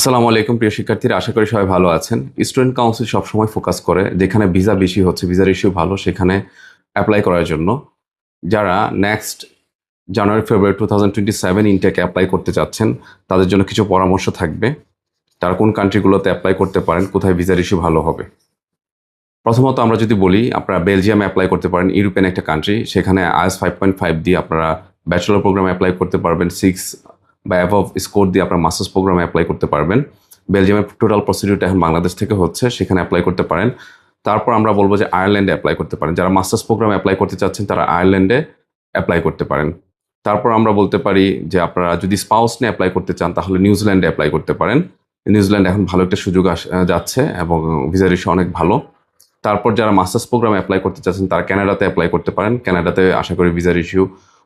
আসসালামু আলাইকুম প্রিয় শিক্ষার্থীরা, আশা করি সবাই ভালো আছেন। স্টুডেন্ট কাউন্সিল সবসময় ফোকাস করে যেখানে ভিসা বেশি হচ্ছে, ভিসার ইস্যু ভালো, সেখানে অ্যাপ্লাই করার জন্য। যারা নেক্সট জানুয়ারি ফেব্রুয়ারি 2027 ইনটেকে অ্যাপ্লাই করতে চাচ্ছেন, তাদের জন্য কিছু পরামর্শ থাকবে। তারা কোন কান্ট্রিগুলোতে অ্যাপ্লাই করতে পারেন, কোথায় ভিসার ইস্যু ভালো হবে। প্রথমত আমরা যদি বলি, আপনারা বেলজিয়ামে অ্যাপ্লাই করতে পারেন, ইউরোপিয়ান একটা কান্ট্রি। সেখানে IELTS 5.5 দিয়ে আপনারা ব্যাচেলর প্রোগ্রামে অ্যাপ্লাই করতে পারবেন। 6 বা অ্যাবভ স্কোর দিয়ে আপনারা মাস্টার্স প্রোগ্রামে অ্যাপ্লাই করতে পারবেন। বেলজিয়ামের টোটাল প্রসিডিউরটা এখন বাংলাদেশ থেকে হচ্ছে, সেখানে অ্যাপ্লাই করতে পারেন। তারপর আমরা বলবো যে আয়ারল্যান্ডে অ্যাপ্লাই করতে পারেন। যারা মাস্টার্স প্রোগ্রামে অ্যাপ্লাই করতে চাচ্ছেন, তারা আয়ারল্যান্ডে অ্যাপ্লাই করতে পারেন। তারপর আমরা বলতে পারি যে আপনারা যদি স্পাউস নিয়ে অ্যাপ্লাই করতে চান, তাহলে নিউজিল্যান্ডে অ্যাপ্লাই করতে পারেন। নিউজিল্যান্ড এখন ভালো একটা সুযোগ যাচ্ছে এবং ভিসার ইস্যু অনেক ভালো। তারপর যারা মাস্টার্স প্রোগ্রামে অ্যাপ্লাই করতে চাচ্ছেন, তারা কানাডাতে অ্যাপ্লাই করতে পারেন। কানাডাতে আশা করি ভিসার ইস্যু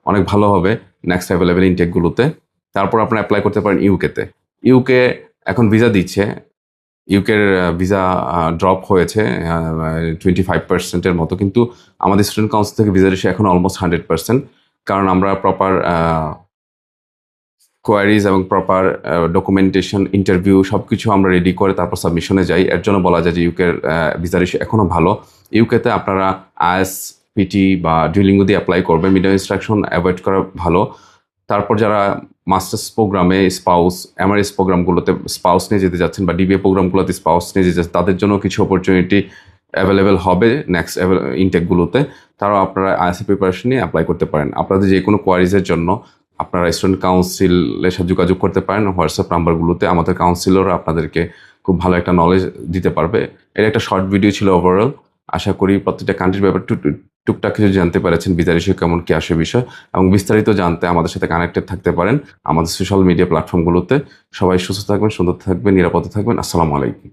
অনেক ভালো হবে নেক্সট অ্যাভেলেবেল ইনটেকগুলোতে। তারপর আপনারা অ্যাপ্লাই করতে পারেন ইউকেতে। ইউকে এখন ভিসা দিচ্ছে। ইউকের ভিসা ড্রপ হয়েছে 25%-এর মতো, কিন্তু আমাদের স্টুডেন্ট কাউন্সিল থেকে ভিসার ইস্যু এখন অলমোস্ট 100%, কারণ আমরা প্রপার কোয়ারিজ এবং প্রপার ডকুমেন্টেশন, ইন্টারভিউ সব কিছু আমরা রেডি করে তারপর সাবমিশনে যাই। এর জন্য বলা যায় যে ইউকের ভিসার ইস্যু এখনও ভালো। ইউকেতে আপনারা আইএস, পিটি বা ডুওলিঙ্গো দিয়ে অ্যাপ্লাই করবেন। মিডিয়াম ইনস্ট্রাকশন অ্যাভয়েড করা ভালো। তারপর যারা মাস্টার্স প্রোগ্রামে স্পাউস, এমআরএস প্রোগ্রামগুলোতে স্পাউস নিয়ে যেতে যাচ্ছেন বা ডিবিএ প্রোগ্রামগুলোতে স্পাউস নিয়ে যেতে যাচ্ছেন, তাদের জন্য কিছু অপরচুনিটি অ্যাভেলেবেল হবে নেক্সট ইনটেকগুলোতে। তারাও আপনারা আইএসসি প্রিপারেশন নিয়ে অ্যাপ্লাই করতে পারেন। আপনাদের যে কোনো কোয়ারিজের জন্য আপনারা স্টুডেন্ট কাউন্সিলের সাথে যোগাযোগ করতে পারেন হোয়াটসঅ্যাপ নাম্বারগুলোতে। আমাদের কাউন্সিলররা আপনাদেরকে খুব ভালো একটা নলেজ দিতে পারবে। এর একটা শর্ট ভিডিও ছিল ওভারঅল। আশা করি প্রত্যেকটা কান্ট্রির ব্যাপারে টুকটাক কিছু জানতে পেরেছেন, ভিসার ইস্যু কেমন কি আসে বিষয়, এবং বিস্তারিত জানতে আমাদের সাথে কানেক্টেড থাকতে পারেন আমাদের সোশ্যাল মিডিয়া প্ল্যাটফর্মগুলোতে। সবাই সুস্থ থাকবেন, সুন্দর থাকবেন, নিরাপদে থাকবেন। আসসালামু আলাইকুম।